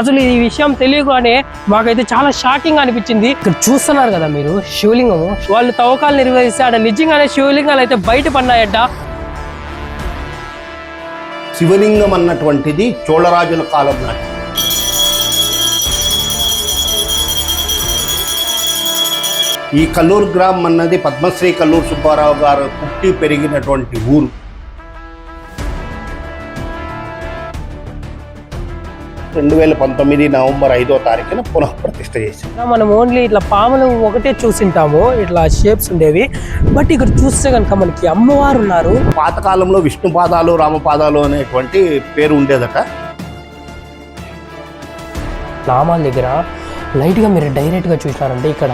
అసలు ఈ విషయం తెలియగానే మాకైతే చాలా షాకింగ్ అనిపించింది. ఇక్కడ చూస్తున్నారు కదా మీరు శివలింగము, వాళ్ళు తవ్వకాలు నిర్వహిస్తే ఆడ నిజంగానే శివలింగాలు అయితే బయటపడినాయట. శివలింగం అన్నటువంటిది చోళరాజుల కాలం నాటి. ఈ కల్లూరు గ్రామం అన్నది పద్మశ్రీ కల్లూరు సుబ్బారావు గారు పుట్టి పెరిగినటువంటి ఊరు. నవంబర్ 5 పునః ప్రతిష్ఠ చేశారు. మనం ఓన్లీ ఇట్లా పాములు ఒకటే చూసింటాము, ఇట్లా షేప్స్ ఉండేవి. బట్ ఇక్కడ చూస్తే కనుక మనకి అమ్మవారు ఉన్నారు. పాతకాలంలో విష్ణు పాదాలు రామపాదాలు అనేటువంటి పేరు ఉండేదట. నామాల దగ్గర లైట్గా మీరు డైరెక్ట్గా చూసినారంటే ఇక్కడ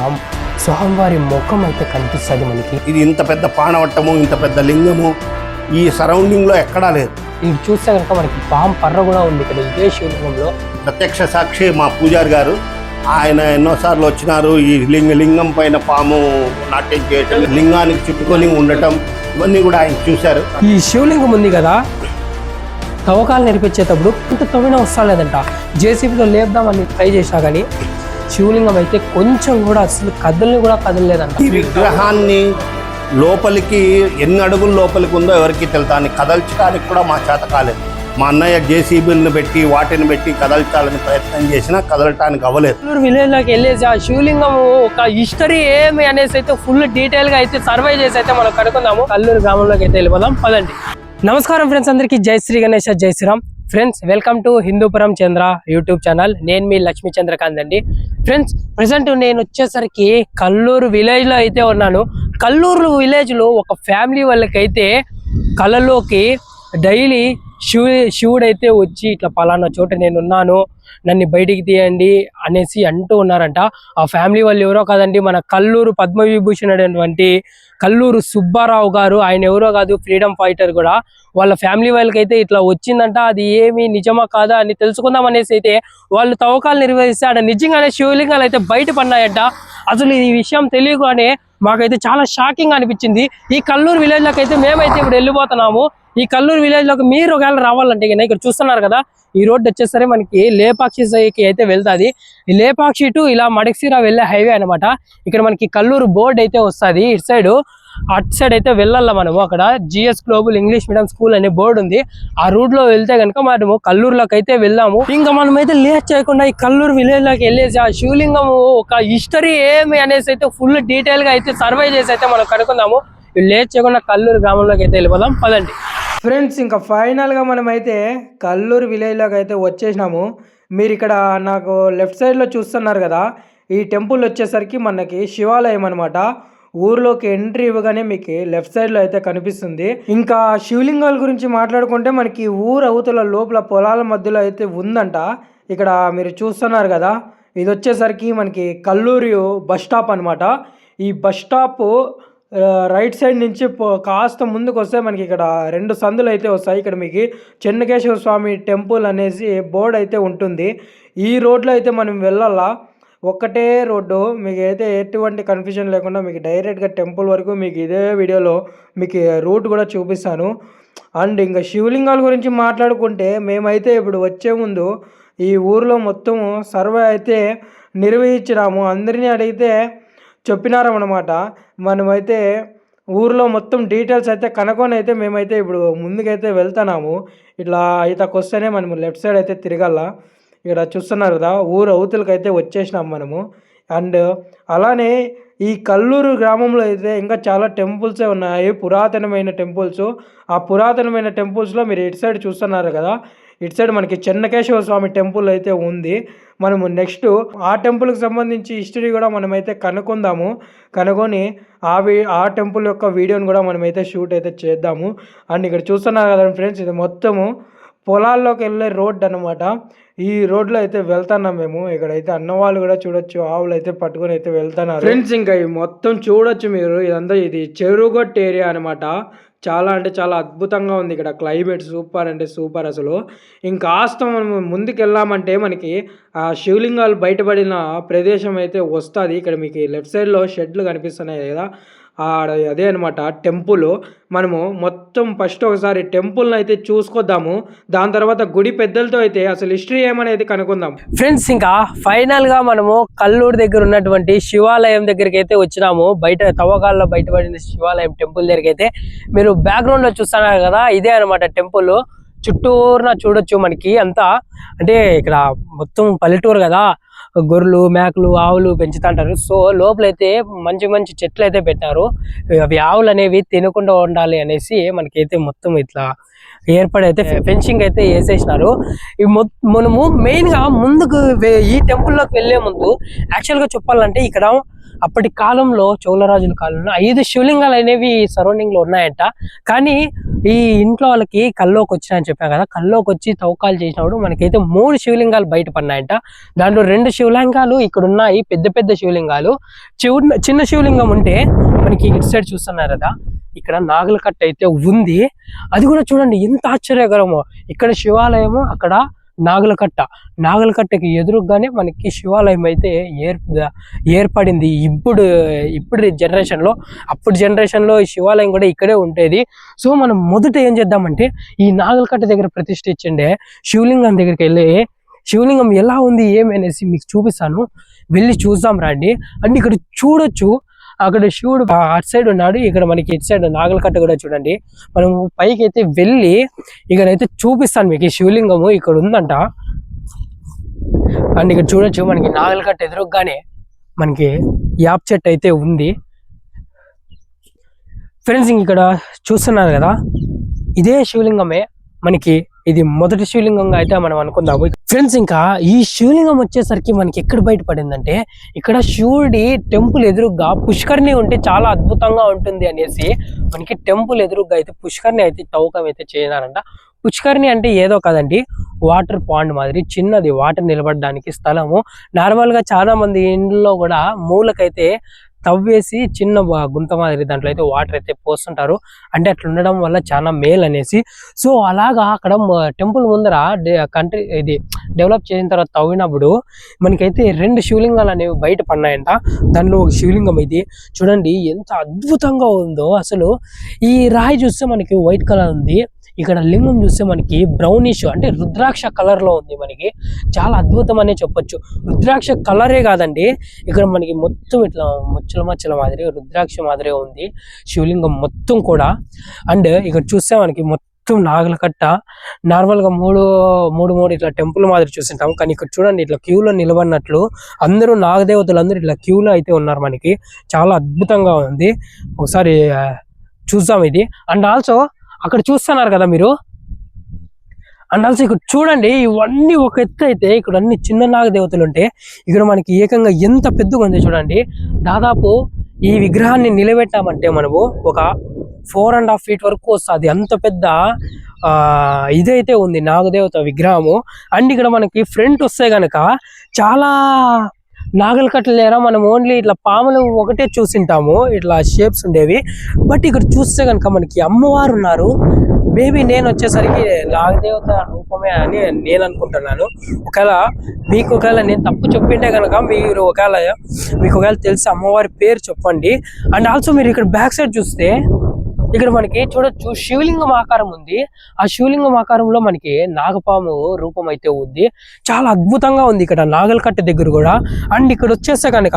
స్వామివారి ముఖం అయితే కనిపిస్తుంది మనకి. ఇది ఇంత పెద్ద పానవట్టము, ఇంత పెద్ద లింగము ఈ సరౌండింగ్లో ఎక్కడా లేదు. ఇది చూస్తే కనుక మనకి పాము పర్ర కూడా ఉంది ఇక్కడ ఇదే శివలింగంలో. ప్రత్యక్ష సాక్షి మా పూజారి గారు, ఆయన ఎన్నోసార్లు వచ్చినారు. ఈ లింగం పైన పాము నాట్యం చేయటం, లింగానికి చుట్టుకొని ఉండటం, ఇవన్నీ కూడా ఆయన చూశారు. ఈ శివలింగం ఉంది కదా, తవ్వకాలు నేర్పించేటప్పుడు ఇంత తవ్వినా వస్తలేదంట. జేసీబీలో లేపుదామని ట్రై చేసినా కానీ శివలింగం అయితే కొంచెం కూడా అసలు కదలలేదంట. ఈ విగ్రహాన్ని లోపలికి ఎన్ని అడుగుల లోపలికి ఉందో ఎవరికి తెలుతాన్ని కదల్చడానికి కూడా మా చేత కాలేదు. మా అన్నయ్య జేసీబీలను పెట్టి వాటిని పెట్టి కదల్చాలని ప్రయత్నం చేసినా కదలటానికి అవ్వలేదు. కల్లూరు విలేజ్ లోకి వెళ్ళేసి ఆ శివలింగం ఒక హిస్టరీ ఏమి అనేసి అయితే ఫుల్ డీటెయిల్ గా అయితే సర్వే చేసి అయితే మనం కనుక్కుందాము. కల్లూరు గ్రామంలోకి అయితే వెళ్ళిపోదాం పదండి. నమస్కారం ఫ్రెండ్స్, అందరికీ జై శ్రీ గణేష్, జై Shriram. Friends, welcome to Hindupuram Chandra YouTube channel. నేను మీ లక్ష్మీ చంద్రకాంత్ అండి. ఫ్రెండ్స్, ప్రజెంట్ నేను వచ్చేసరికి కల్లూరు విలేజ్ లో అయితే ఉన్నాను. కల్లూరు విలేజ్ లో ఒక ఫ్యామిలీ వాళ్ళకైతే కళలోకి డైలీ శివుడైతే వచ్చి ఇట్లా పలానా చోట నేనున్నాను, నన్ను బయటికి తీయండి అనేసి అంటూ ఉన్నారంట. ఆ ఫ్యామిలీ వాళ్ళు ఎవరో కాదండి, మన కల్లూరు పద్మవిభూషణ్ అనేటువంటి కల్లూరు సుబ్బారావు గారు. ఆయన ఎవరో కాదు, ఫ్రీడమ్ ఫైటర్ కూడా. వాళ్ళ ఫ్యామిలీ వాళ్ళకైతే ఇట్లా వచ్చిందంట. అది ఏమి నిజమా కాదా అని తెలుసుకుందాం అనేసి అయితే వాళ్ళు తవ్వకాలు నిర్వహిస్తే ఆడ నిజంగానే శివలింగాలు అయితే బయటపడినాయట. అసలు ఈ విషయం తెలియగానే మాకైతే చాలా షాకింగ్ అనిపించింది. ఈ కల్లూరు విలేజ్లోకి అయితే మేమైతే ఇప్పుడు వెళ్ళిపోతున్నాము. ఈ కల్లూరు విలేజ్ లోకి మీరు ఒకవేళ రావాలంటే ఇక్కడ చూస్తున్నారు కదా, ఈ రోడ్డు వచ్చేసరికి మనకి లేపాక్షికి అయితే వెళ్తుంది. ఈ లేపాక్షి టు ఇలా మడక్సిరా వెళ్ళే హైవే అనమాట. ఇక్కడ మనకి కల్లూరు బోర్డు అయితే వస్తుంది. ఇటు సైడ్ అటు సైడ్ అయితే వెళ్ళాల మనము. అక్కడ GS global English medium school అనే బోర్డు ఉంది. ఆ రూట్ లో వెళ్తే కనుక మనము కల్లూరులోకి అయితే వెళ్దాము. ఇంకా మనమైతే లేట్ చేయకుండా ఈ కల్లూరు విలేజ్ లోకి వెళ్ళేసి ఆ శివలింగం ఒక హిస్టరీ ఏమి అనేసి అయితే ఫుల్ డీటెయిల్ గా అయితే సర్వే చేసి అయితే మనం కనుక్కుందాము. లేట్ చేయకుండా కల్లూరు గ్రామంలోకి అయితే వెళ్ళిపోదాం పదండి. ఫ్రెండ్స్, ఇంకా ఫైనల్గా మనమైతే కల్లూరు విలేజ్లోకి అయితే వచ్చేసినాము. మీరు ఇక్కడ నాకు లెఫ్ట్ సైడ్లో చూస్తున్నారు కదా, ఈ టెంపుల్ వచ్చేసరికి మనకి శివాలయం అనమాట. ఊర్లోకి ఎంట్రీ ఇవ్వగానే మీకు లెఫ్ట్ సైడ్లో అయితే కనిపిస్తుంది. ఇంకా శివలింగాల గురించి మాట్లాడుకుంటే మనకి ఊరు అవతల లోపల పొలాల మధ్యలో అయితే ఉందంట. ఇక్కడ మీరు చూస్తున్నారు కదా, ఇది వచ్చేసరికి మనకి కల్లూరు బస్ స్టాప్ అనమాట. ఈ బస్ స్టాప్ రైట్ సైడ్ నుంచి కాస్త ముందుకు వస్తే మనకి ఇక్కడ 2 సందులు అయితే వస్తాయి. ఇక్కడ మీకు చెన్నకేశ్వర స్వామి టెంపుల్ అనేసి బోర్డు అయితే ఉంటుంది. ఈ రోడ్లో అయితే మనం వెళ్ళాలా, ఒక్కటే రోడ్డు. మీకు అయితే ఎటువంటి కన్ఫ్యూజన్ లేకుండా మీకు డైరెక్ట్గా టెంపుల్ వరకు మీకు ఇదే వీడియోలో మీకు రూట్ కూడా చూపిస్తాను. అండ్ ఇంకా శివలింగాల గురించి మాట్లాడుకుంటే మేమైతే ఇప్పుడు వచ్చే ముందు ఈ ఊరిలో మొత్తం సర్వే అయితే నిర్వహించినాము. అందరినీ అడిగితే చెప్పినారన్నమాట. మనమైతే ఊర్లో మొత్తం డీటెయిల్స్ అయితే కనుక్కొని అయితే మేమైతే ఇప్పుడు ముందుకైతే వెళ్తున్నాము. ఇట్లా ఇతకు వస్తేనే మనము లెఫ్ట్ సైడ్ అయితే తిరగాల. ఇక్కడ చూస్తున్నారు కదా, ఊరు అవతలకి అయితే వచ్చేసినాం మనము. అండ్ అలానే ఈ కల్లూరు గ్రామంలో అయితే ఇంకా చాలా టెంపుల్సే ఉన్నాయి, పురాతనమైన టెంపుల్స్. ఆ పురాతనమైన టెంపుల్స్లో మీరు ఇటు సైడ్ చూస్తున్నారు కదా, ఇటు సైడ్ మనకి చెన్నకేశ్వర స్వామి టెంపుల్ అయితే ఉంది. మనము నెక్స్ట్ ఆ టెంపుల్కి సంబంధించి హిస్టరీ కూడా మనమైతే కనుక్కుందాము. కనుక్కొని ఆ టెంపుల్ యొక్క వీడియోని కూడా మనమైతే షూట్ అయితే చేద్దాము. అండ్ ఇక్కడ చూస్తున్నారు కదా ఫ్రెండ్స్, ఇది మొత్తము పొలాల్లోకి వెళ్ళే రోడ్ అనమాట. ఈ రోడ్లో అయితే వెళ్తున్నాం మేము. ఇక్కడైతే అన్నవాళ్ళు కూడా చూడొచ్చు, ఆవులు అయితే పట్టుకొని అయితే వెళ్తున్నారు ఫ్రెండ్స్. ఇంకా మొత్తం చూడొచ్చు మీరు, ఇదంతా ఇది చెరువుగట్టు ఏరియా అనమాట. చాలా అంటే చాలా అద్భుతంగా ఉంది ఇక్కడ క్లైమేట్. సూపర్ అంటే సూపర్ అసలు. ఇంకాస్త మనం ముందుకు వెళ్ళామంటే మనకి ఆ శివలింగాలు బయటపడిన ప్రదేశం అయితే వస్తుంది. ఇక్కడ మీకు లెఫ్ట్ సైడ్లో షెడ్లు కనిపిస్తున్నాయి కదా, అదే అనమాట టెంపుల్. మనము మొత్తం ఫస్ట్ ఒకసారి టెంపుల్ని అయితే చూసుకొద్దాము. దాని తర్వాత గుడి పెద్దలతో అయితే అసలు హిస్టరీ ఏమనేది కనుక్కుందాం. ఫ్రెండ్స్, ఇంకా ఫైనల్ గా మనము కల్లూరు దగ్గర ఉన్నటువంటి శివాలయం దగ్గరికి అయితే వచ్చినాము. బయట తవ్వకాల్లో బయటపడిన శివాలయం టెంపుల్ దగ్గరికి అయితే మీరు బ్యాక్గ్రౌండ్ లో చూస్తున్నారు కదా, ఇదే అనమాట టెంపుల్. చుట్టూరున చూడొచ్చు మనకి అంతా. అంటే ఇక్కడ మొత్తం పల్లెటూరు కదా, గొర్రెలు మేకలు ఆవులు పెంచుతుంటారు. సో లోపలైతే మంచి మంచి చెట్లు అయితే పెట్టారు. అవి ఆవులు అనేవి తినకుండా ఉండాలి అనేసి మనకైతే మొత్తం ఇట్లా ఏర్పడైతే ఫెన్సింగ్ అయితే వేసేసినారు. మనము మెయిన్ గా ముందుకు ఈ టెంపుల్ లోకి వెళ్లే ముందు యాక్చువల్ గా చెప్పాలంటే ఇక్కడ అప్పటి కాలంలో చోళరాజుల కాలంలో 5 శివలింగాలు అనేవి సరౌండింగ్ లో ఉన్నాయంట. కానీ ఈ ఇంట్లో వాళ్ళకి కల్లోకి వచ్చినాయని చెప్పాను కదా, కల్లోకి వచ్చి తవ్వకాలు చేసినప్పుడు మనకైతే 3 శివలింగాలు బయట పడినాయంట. దాంట్లో 2 శివలింగాలు ఇక్కడ ఉన్నాయి, పెద్ద పెద్ద శివలింగాలు. చిన్న శివలింగం ఉంటే మనకి ఇటు సైడ్ చూస్తున్నారు కదా, ఇక్కడ నాగల కట్ట అయితే ఉంది. అది కూడా చూడండి ఎంత ఆశ్చర్యకరమో. ఇక్కడ శివాలయము, అక్కడ నాగల కట్టకి ఎదురుగానే మనకి శివాలయం అయితే ఏర్పడింది. ఇప్పుడు జనరేషన్ లో, అప్పుడు జనరేషన్ లో ఈ శివాలయం కూడా ఇక్కడే ఉండేది. సో మనం మొదట ఏం చేద్దామంటే ఈ నాగల కట్ట దగ్గర ప్రతిష్ఠించండి శివలింగం దగ్గరికి వెళ్ళి శివలింగం ఎలా ఉంది ఏమి అనేసి మీకు చూపిస్తాను, వెళ్ళి చూద్దాం రండి. అంటే ఇక్కడ చూడొచ్చు, అక్కడ శివుడు అటు సైడ్ ఉన్నాడు, ఇక్కడ మనకి ఇటు సైడ్ నాగల కట్ట కూడా చూడండి. మనం పైకి అయితే వెళ్ళి ఇక్కడైతే చూపిస్తాను మీకు. ఈ శివలింగము ఇక్కడ ఉందంట. అండ్ ఇక్కడ చూడొచ్చు మనకి నాగల కట్ట ఎదురుగానే మనకి యాప్ చెట్టు అయితే ఉంది. ఫ్రెండ్స్, ఇక్కడ చూస్తున్నారు కదా, ఇదే శివలింగమే మనకి. ఇది మొదటి శివలింగంగా అయితే మనం అనుకుందాము. ఫ్రెండ్స్, ఇంకా ఈ శివలింగం వచ్చేసరికి మనకి ఎక్కడ బయటపడిందంటే ఇక్కడ శివుడి టెంపుల్ ఎదురుగా పుష్కరిణి ఉంటే చాలా అద్భుతంగా ఉంటుంది అనేసి మనకి టెంపుల్ ఎదురుగా అయితే పుష్కరిణి అయితే తవ్వకం అయితే చేయనారంట. పుష్కరిణి అంటే ఏదో కదండి, వాటర్ పాండ్ మాదిరి చిన్నది, వాటర్ నిలబడడానికి స్థలము. నార్మల్ గా చాలా మంది ఇంట్లో కూడా మూలకైతే తవ్వేసి చిన్న గుంత మాదిరి దాంట్లో అయితే వాటర్ అయితే పోస్తుంటారు. అంటే అట్లా ఉండడం వల్ల చాలా మేలు అనేసి. సో అలాగా అక్కడ టెంపుల్ ముందర ఇది డెవలప్ చేసిన తర్వాత తవ్వినప్పుడు మనకైతే 2 శివలింగాలు అనేవి బయట పడినాయంట. దానిలో ఒక శివలింగం ఇది చూడండి ఎంత అద్భుతంగా ఉందో. అసలు ఈ రాయి చూస్తే మనకి వైట్ కలర్ ఉంది, ఇక్కడ లింగం చూస్తే మనకి బ్రౌనిష్ అంటే రుద్రాక్ష కలర్ లో ఉంది. మనకి చాలా అద్భుతం అనే చెప్పొచ్చు. రుద్రాక్ష కలరే కాదండి, ఇక్కడ మనకి మొత్తం ఇట్లా మచ్చల మాదిరి రుద్రాక్ష మాదిరి ఉంది శివలింగం మొత్తం కూడా. అండ్ ఇక్కడ చూస్తే మనకి మొత్తం నాగల కట్ట. నార్మల్ గా మూడు ఇట్లా టెంపుల్ మాదిరి చూసింటాము, కానీ ఇక్కడ చూడండి ఇట్లా క్యూలో నిలబడినట్లు అందరూ నాగదేవతలు అందరూ ఇట్లా క్యూలో అయితే ఉన్నారు. మనకి చాలా అద్భుతంగా ఉంది, ఒకసారి చూద్దాం ఇది. అండ్ ఆల్సో అక్కడ చూస్తున్నారు కదా మీరు, అండ్ ఆల్సో ఇక్కడ చూడండి ఇవన్నీ ఒక ఎత్తు అయితే ఇక్కడ అన్ని చిన్న నాగదేవతలు ఉంటే ఇక్కడ మనకి ఏకంగా ఎంత పెద్దగా ఉంది చూడండి. దాదాపు ఈ విగ్రహాన్ని నిలబెట్టామంటే మనము ఒక 4.5 feet వరకు వస్తుంది, అంత పెద్ద ఇదైతే ఉంది నాగదేవత విగ్రహము. అండ్ ఇక్కడ మనకి ఫ్రంట్ వస్తే గనక చాలా నాగల కట్టలు లేరా, మనం ఓన్లీ ఇట్లా పాములు ఒకటే చూసింటాము ఇట్లా షేప్స్ ఉండేవి. బట్ ఇక్కడ చూస్తే కనుక మనకి అమ్మవారు ఉన్నారు. మేబీ నేను వచ్చేసరికి నాగదేవత రూపమే అని నేను అనుకుంటున్నాను. ఒకవేళ నేను తప్పు చెప్పింటే కనుక మీకు ఒకవేళ తెలిసి అమ్మవారి పేరు చెప్పండి. అండ్ ఆల్సో మీరు ఇక్కడ బ్యాక్ సైడ్ చూస్తే ఇక్కడ మనకి చూడొచ్చు శివలింగం ఆకారం ఉంది. ఆ శివలింగం ఆకారంలో మనకి నాగపాము రూపం అయితే ఉంది. చాలా అద్భుతంగా ఉంది ఇక్కడ నాగల కట్ట దగ్గర కూడా. అండ్ ఇక్కడ వచ్చేస్తే కనుక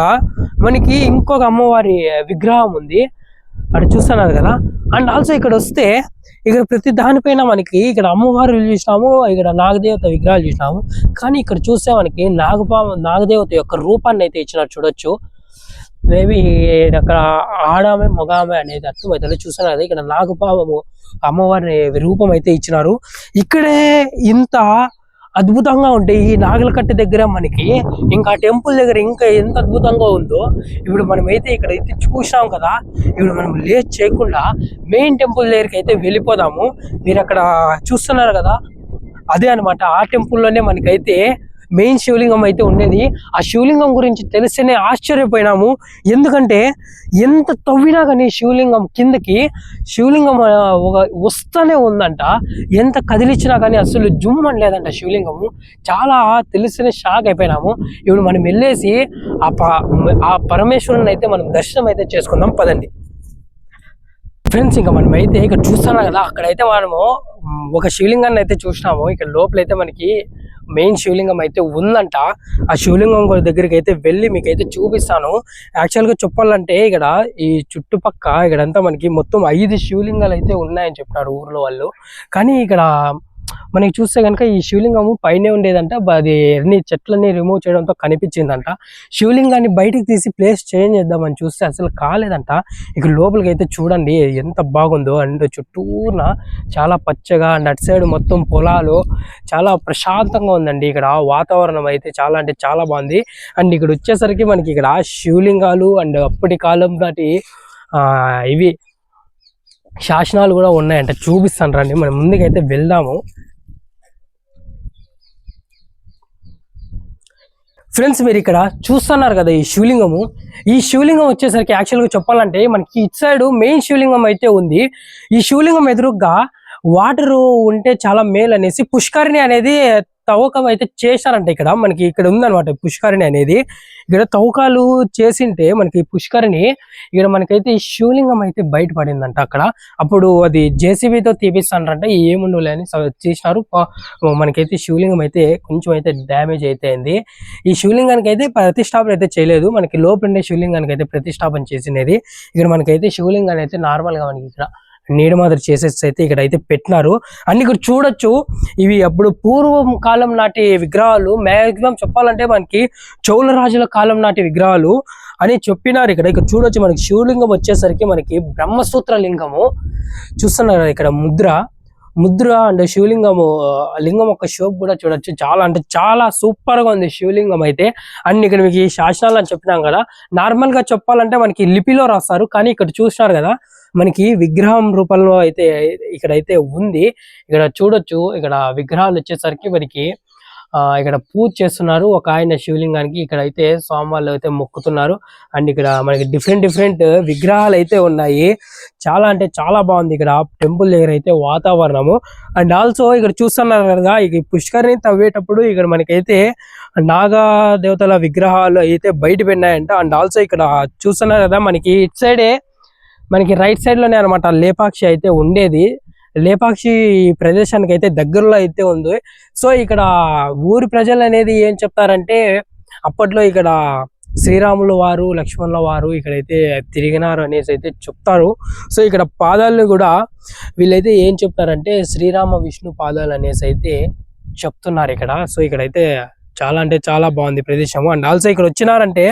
మనకి ఇంకొక అమ్మవారి విగ్రహం ఉంది, అక్కడ చూస్తున్నారు కదా. అండ్ ఆల్సో ఇక్కడ వస్తే ఇక్కడ ప్రతి దానిపైన మనకి ఇక్కడ అమ్మవారు చూసినాము, ఇక్కడ నాగదేవత విగ్రహాలు చూసినాము. కానీ ఇక్కడ చూస్తే మనకి నాగదేవత యొక్క రూపాన్ని అయితే ఇచ్చినారు చూడొచ్చు. మేబీ అక్కడ ఆడామె మగామె అనేది అర్థమైతే చూస్తున్నారు కదా. ఇక్కడ నాగపాము అమ్మవారి రూపం అయితే ఇచ్చినారు. ఇక్కడే ఇంత అద్భుతంగా ఉంటే ఈ నాగలకట్ట దగ్గర మనకి ఇంకా టెంపుల్ దగ్గర ఇంకా ఎంత అద్భుతంగా ఉందో. ఇప్పుడు మనం అయితే ఇక్కడ అయితే చూసాం కదా, ఇప్పుడు మనం లేట్ చేయకుండా మెయిన్ టెంపుల్ దగ్గరికి అయితే వెళ్ళిపోదాము. మీరు అక్కడ చూస్తున్నారు కదా, అదే అనమాట ఆ టెంపుల్లోనే మనకైతే మెయిన్ శివలింగం అయితే ఉండేది. ఆ శివలింగం గురించి తెలిస్తేనే ఆశ్చర్యపోయినాము. ఎందుకంటే ఎంత తవ్వినా కానీ శివలింగం కిందకి శివలింగం వస్తూనే ఉందంట. ఎంత కదిలిచ్చినా కానీ అసలు జుమ్ అని లేదంట శివలింగము. చాలా తెలిస్తేనే షాక్ అయిపోయినాము. ఇప్పుడు మనం వెళ్ళేసి ఆ పరమేశ్వరుని అయితే మనం దర్శనం అయితే చేసుకుందాం పదండి. ఫ్రెండ్స్ ఇంకా మనం అయితే ఇక్కడ చూస్తున్నాం కదా, అక్కడైతే మనము ఒక శివలింగాన్ని అయితే చూసినాము. ఇక్కడ లోపలైతే మనకి మెయిన్ శివలింగం అయితే ఉందంట. ఆ శివలింగం దగ్గరికి అయితే వెళ్ళి మీకైతే చూపిస్తాను. యాక్చువల్గా చెప్పాలంటే ఇక్కడ ఈ చుట్టుపక్క ఇక్కడంతా మనకి మొత్తం 5 శివలింగాలు అయితే ఉన్నాయని చెప్పినారు ఊర్లో వాళ్ళు. కానీ ఇక్కడ మనకి చూస్తే కనుక ఈ శివలింగము పైనే ఉండేదంట, అది అన్ని చెట్లన్నీ రిమూవ్ చేయడంతో కనిపించిందంట. శివలింగాన్ని బయటికి తీసి ప్లేస్ చేంజ్ చేద్దామని చూస్తే అసలు కాలేదంట. ఇక లోపలికి అయితే చూడండి ఎంత బాగుందో, అండ్ చుట్టూన చాలా పచ్చగా, అండ్ అటు సైడ్ మొత్తం పొలాలు, చాలా ప్రశాంతంగా ఉందండి. ఇక్కడ వాతావరణం అయితే చాలా అంటే చాలా బాగుంది. అండ్ ఇక్కడ వచ్చేసరికి మనకి ఇక్కడ శివలింగాలు అండ్ అప్పటి కాలం నాటి ఇవి శాసనాలు కూడా ఉన్నాయంట. చూపిస్తాను రండి, మనం ముందుకైతే వెళ్దాము. ఫ్రెండ్స్ మీరు ఇక్కడ చూస్తున్నారు కదా ఈ శివలింగము. ఈ శివలింగం వచ్చేసరికి యాక్చువల్గా చెప్పాలంటే మనకి ఇటు సైడ్ మెయిన్ శివలింగం అయితే ఉంది. ఈ శివలింగం ఎదురుగా వాటర్ ఉంటే చాలా మేలు అనేసి పుష్కరిణి అనేది తవ్వకం అయితే చేశారంట. ఇక్కడ మనకి ఇక్కడ ఉందన్నమాట పుష్కరిణి అనేది. ఇక్కడ తవ్వకాలు చేసింటే మనకి పుష్కరిణి, ఇక్కడ మనకైతే ఈ శివలింగం అయితే బయటపడిందంట. అక్కడ అప్పుడు అది జేసీబీతో తీపిస్తారంట, ఏముండలే అని చేసినారు. మనకైతే శివలింగం అయితే కొంచెం అయితే డ్యామేజ్ అయితే అయింది. ఈ శివలింగానికి అయితే ప్రతిష్టాపన అయితే చేయలేదు. మనకి లోపల ఉండే శివలింగానికి అయితే ప్రతిష్టాపన చేసినది. ఇక్కడ మనకైతే శివలింగాన్ని అయితే నార్మల్ గా మనకి ఇక్కడ నీడ మాదిరి చేసేసి అయితే ఇక్కడ అయితే పెట్టినారు. అన్ని ఇక్కడ చూడొచ్చు. ఇవి అప్పుడు పూర్వం కాలం నాటి విగ్రహాలు, మ్యాక్సిమం చెప్పాలంటే మనకి చోళ రాజుల కాలం నాటి విగ్రహాలు అని చెప్పినారు. ఇక్కడ చూడొచ్చు మనకి శివలింగం వచ్చేసరికి మనకి బ్రహ్మసూత్ర లింగము చూస్తున్నారు. ఇక్కడ ముద్ర అండ్ శివలింగము లింగం ఒక షోప్ కూడా చూడొచ్చు. చాలా అంటే చాలా సూపర్ గా ఉంది శివలింగం అయితే. అండ్ ఇక్కడ మీకు ఈ శాసనాలు అని చెప్పినాం కదా, నార్మల్ గా చెప్పాలంటే మనకి లిపిలో రాస్తారు, కానీ ఇక్కడ చూసినారు కదా మనకి విగ్రహం రూపంలో అయితే ఇక్కడైతే ఉంది. ఇక్కడ చూడొచ్చు. ఇక్కడ విగ్రహాలు వచ్చేసరికి మనకి ఇక్కడ పూజ చేస్తున్నారు ఒక ఆయన శివలింగానికి. ఇక్కడ అయితే స్వామివాళ్ళు అయితే మొక్కుతున్నారు. అండ్ ఇక్కడ మనకి డిఫరెంట్ విగ్రహాలు అయితే ఉన్నాయి. చాలా అంటే చాలా బాగుంది ఇక్కడ టెంపుల్ దగ్గర అయితే వాతావరణము. అండ్ ఆల్సో ఇక్కడ చూస్తున్నారు కదా, ఇక పుష్కరిని తవ్వేటప్పుడు ఇక్కడ మనకైతే నాగా దేవతల విగ్రహాలు అయితే బయట పెట్టినాయంట. అండ్ ఆల్సో ఇక్కడ చూస్తున్నారు కదా మనకి ఇటు సైడే మనకి రైట్ సైడ్ లోనే అనమాట లేపాక్షి అయితే ఉండేది. లేపాక్షి ప్రదేశానికి అయితే దగ్గరలో అయితే ఉంది. సో ఇక్కడ ఊరి ప్రజలు అనేది ఏం చెప్తారంటే, అప్పట్లో ఇక్కడ శ్రీరాముల వారు లక్ష్మణుల వారు ఇక్కడైతే తిరిగినారు అనేసి అయితే చెప్తారు. సో ఇక్కడ పాదాలను కూడా వీళ్ళైతే ఏం చెప్తారంటే శ్రీరామ విష్ణు పాదాలు అనేసి అయితే చెప్తున్నారు ఇక్కడ. సో ఇక్కడైతే చాలా అంటే చాలా బాగుంది ప్రదేశము. అండ్ ఆల్సో ఇక్కడ వచ్చినారంటే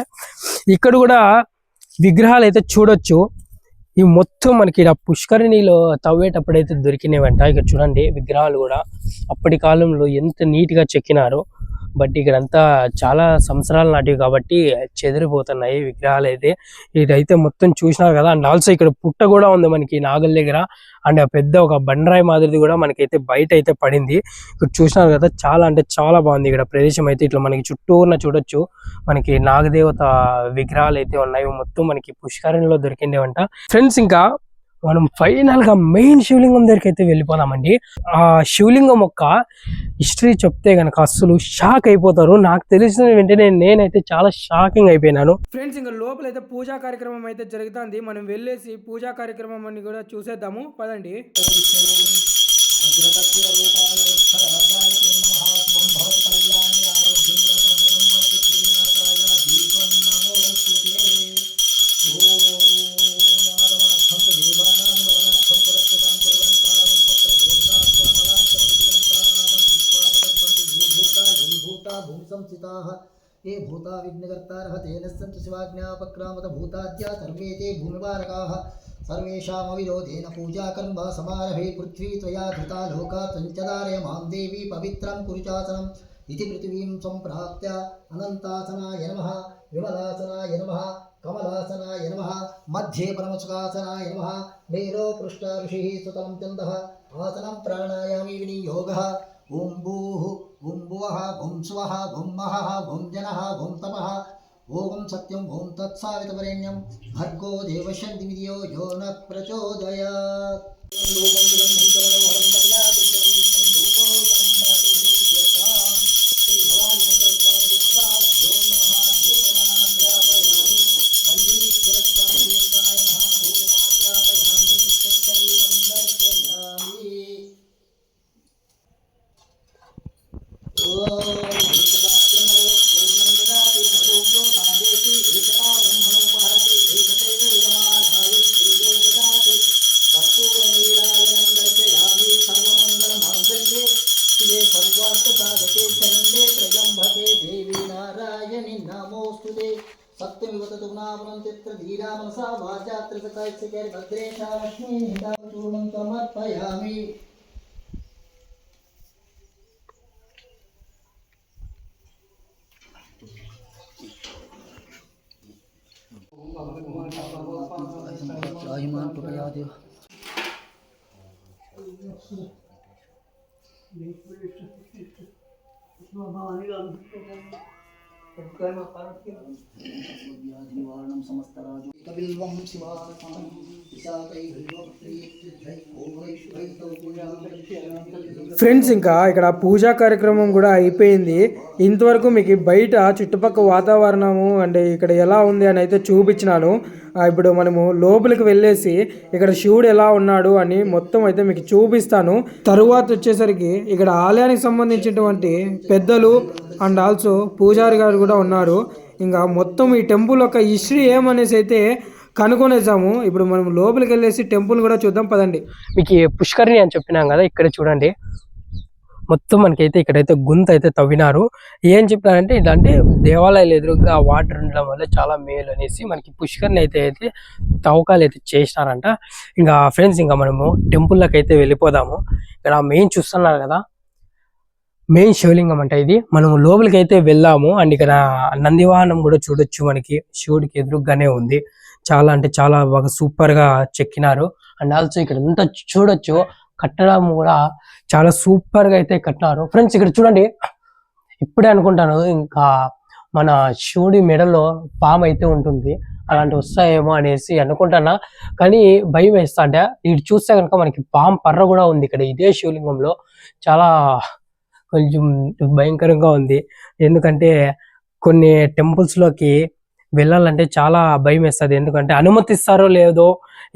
ఇక్కడ కూడా విగ్రహాలు అయితే చూడొచ్చు. ఈ మొత్తం మనకి ఇలా పుష్కరిణిలో తవ్వేటప్పుడు అయితే దొరికినవంట. ఇక్కడ చూడండి విగ్రహాలు కూడా అప్పటి కాలంలో ఎంత నీట్ గా చెక్కినారో. బట్ ఇక్కడంతా చాలా సంవత్సరాల నాటివి కాబట్టి చెదిరిపోతున్నాయి విగ్రహాలు అయితే. ఇదైతే మొత్తం చూసినారు కదా. అండ్ ఆల్సో ఇక్కడ పుట్ట కూడా ఉంది మనకి నాగల్ దగ్గర. అండ్ పెద్ద ఒక బండరాయి మాదిరిది కూడా మనకైతే బయట అయితే పడింది. ఇక్కడ చూసినారు కదా, చాలా అంటే చాలా బాగుంది ఇక్కడ ప్రదేశం అయితే. ఇట్లా మనకి చుట్టూరున చూడొచ్చు మనకి నాగదేవత విగ్రహాలు అయితే ఉన్నాయి. మొత్తం మనకి పుష్కరిణిలో దొరికిందేవంట. ఫ్రెండ్స్ ఇంకా మనం ఫైనల్ గా మెయిన్ శివలింగం దగ్గరికి అయితే వెళ్ళిపోదామండి. ఆ శివలింగం యొక్క హిస్టరీ చెప్తే గనక అసలు షాక్ అయిపోతారు. నాకు తెలిసిన వెంటనే నేనైతే చాలా షాకింగ్ అయిపోయినాను. ఫ్రెండ్స్ ఇంకా లోపలైతే పూజా కార్యక్రమం అయితే జరుగుతుంది. మనం వెళ్ళేసి పూజా కార్యక్రమం అని కూడా చూసేద్దాము పదండి. ये भूता विघ्नकर्तारः तेन सन्तु शिवाज्ञापक्रामत भूताद्या सर्वे ते भूमिवारकाः सर्वेषामविरोधेन पूजा कर्म समारभे पृथ्वी त्वया धृता लोका त्वञ्चदारय मां देवी पवित्रं कुरुचासनम् इति पृथिवीं सम्प्राप्य अनन्तासनाय नमः विमलासनाय नमः कमलासनाय नमः मध्ये परमसुखासनाय नमः मेरो पृष्ठ ऋषिः सुतं चन्दः आसनं प्राणायामी विनियोगः ॐ भूः ॐ भुवः ॐ स्वः ॐ महः ॐ जनः ॐ तपः ॐ सत्यं ॐ तत्सवितुर्वरेण्यं भर्गो देवस्य दिव्यो यो न प्रचोदयात्। सत्यमिवततु नामनं चित्र धीरा मनसा वाचा त्रिसकायस्य भद्रेशा लक्ष्मी निदाचूर्णं समर्पयामि। आयुमान कृपया देव निवारणं समस्तराजो कबिल्वं शिवार्पणं विशाखै ఫ్రెండ్స్ ఇంకా ఇక్కడ పూజా కార్యక్రమం కూడా అయిపోయింది. ఇంతవరకు మీకు బయట చుట్టుపక్కల వాతావరణము అంటే ఇక్కడ ఎలా ఉంది అని అయితే చూపించినాను. ఇప్పుడు మనము లోపలికి వెళ్ళేసి ఇక్కడ శివుడు ఎలా ఉన్నాడు అని మొత్తం అయితే మీకు చూపిస్తాను. తరువాత వచ్చేసరికి ఇక్కడ ఆలయానికి సంబంధించినటువంటి పెద్దలు అండ్ ఆల్సో పూజారి గారు కూడా ఉన్నారు. ఇంకా మొత్తం ఈ టెంపుల్ యొక్క హిస్టరీ ఏమనేసి అయితే కనుక్కొనేసాము. ఇప్పుడు మనం లోపలికి వెళ్ళేసి టెంపుల్ కూడా చూద్దాం పదండి. మీకు పుష్కరిణి అని చెప్పినాం కదా, ఇక్కడ చూడండి మొత్తం మనకైతే ఇక్కడైతే గుంత అయితే తవ్వినారు. ఏం చెప్పినారంటే ఇలాంటి దేవాలయాలు ఎదురుగా వాటర్ ఉండడం వల్ల చాలా మేలు అనేసి మనకి పుష్కరిణి అయితే తవ్వకాలు అయితే చేసినారంట. ఇంకా ఫ్రెండ్స్ ఇంకా మనము టెంపుల్లోకి అయితే వెళ్ళిపోదాము. ఇక్కడ మెయిన్ చూస్తున్నారు కదా, మెయిన్ శివలింగం అంట ఇది. మనం లోపలికి అయితే వెళ్దాము. అండ్ ఇక్కడ నందివాహనం కూడా చూడొచ్చు, మనకి శివుడికి ఎదురుగానే ఉంది. చాలా అంటే చాలా బాగా సూపర్ గా చెక్కినారు. అండ్ ఆల్సో ఇక్కడ అంతా చూడొచ్చు, కట్టడం కూడా చాలా సూపర్ గా అయితే కట్టినారు. ఫ్రెండ్స్ ఇక్కడ చూడండి, ఇప్పుడే అనుకుంటాను ఇంకా మన శివుడి మెడలో పాము అయితే ఉంటుంది, అలాంటి వస్తాయేమో అనేసి అనుకుంటున్నా. కానీ భయం వేస్తా అంటే ఇటు చూస్తే కనుక మనకి పాము పర్ర కూడా ఉంది ఇక్కడ ఇదే శివలింగంలో. చాలా కొంచెం భయంకరంగా ఉంది. ఎందుకంటే కొన్ని టెంపుల్స్ లోకి వెళ్ళాలంటే చాలా భయం వేస్తుంది. ఎందుకంటే అనుమతిస్తారో లేదో,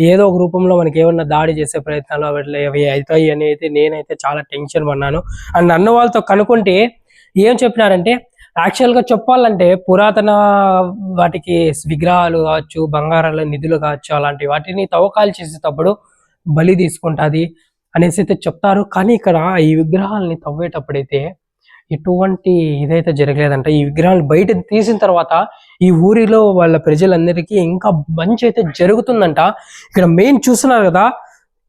ఏదో ఒక రూపంలో మనకి ఏమన్నా దాడి చేసే ప్రయత్నాలు అవి అవుతాయి అని అయితే నేనైతే చాలా టెన్షన్ పడినాను. అండ్ అన్న వాళ్ళతో కనుక్కుంటే ఏం చెప్పినారంటే, యాక్చువల్ గా చెప్పాలంటే పురాతన వాటికి విగ్రహాలు కావచ్చు, బంగారాల నిధులు కావచ్చు, అలాంటి వాటిని తవ్వకాలు చేసేటప్పుడు బలి తీసుకుంటుంది అనేసి అయితే చెప్తారు. కానీ ఇక్కడ ఈ విగ్రహాలని తవ్వేటప్పుడైతే ఎటువంటి ఇదైతే జరగలేదంట. ఈ విగ్రహాలు బయట తీసిన తర్వాత ఈ ఊరిలో వాళ్ళ ప్రజలందరికీ ఇంకా మంచి అయితే జరుగుతుందంట. ఇక్కడ మెయిన్ చూస్తున్నారు కదా,